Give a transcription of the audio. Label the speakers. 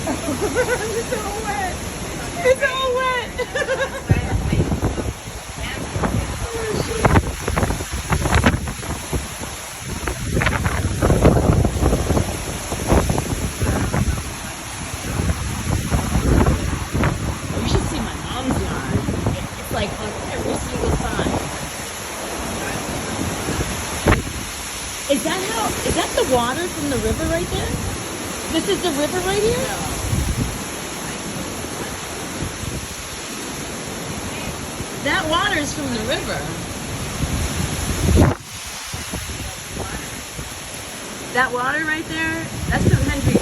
Speaker 1: It's all wet. It's all wet. You should see my mom's yard. It's like on every single side. Is that the water from the river right there? This is the river right here? That water is from the river. That water right there, that's from Hendry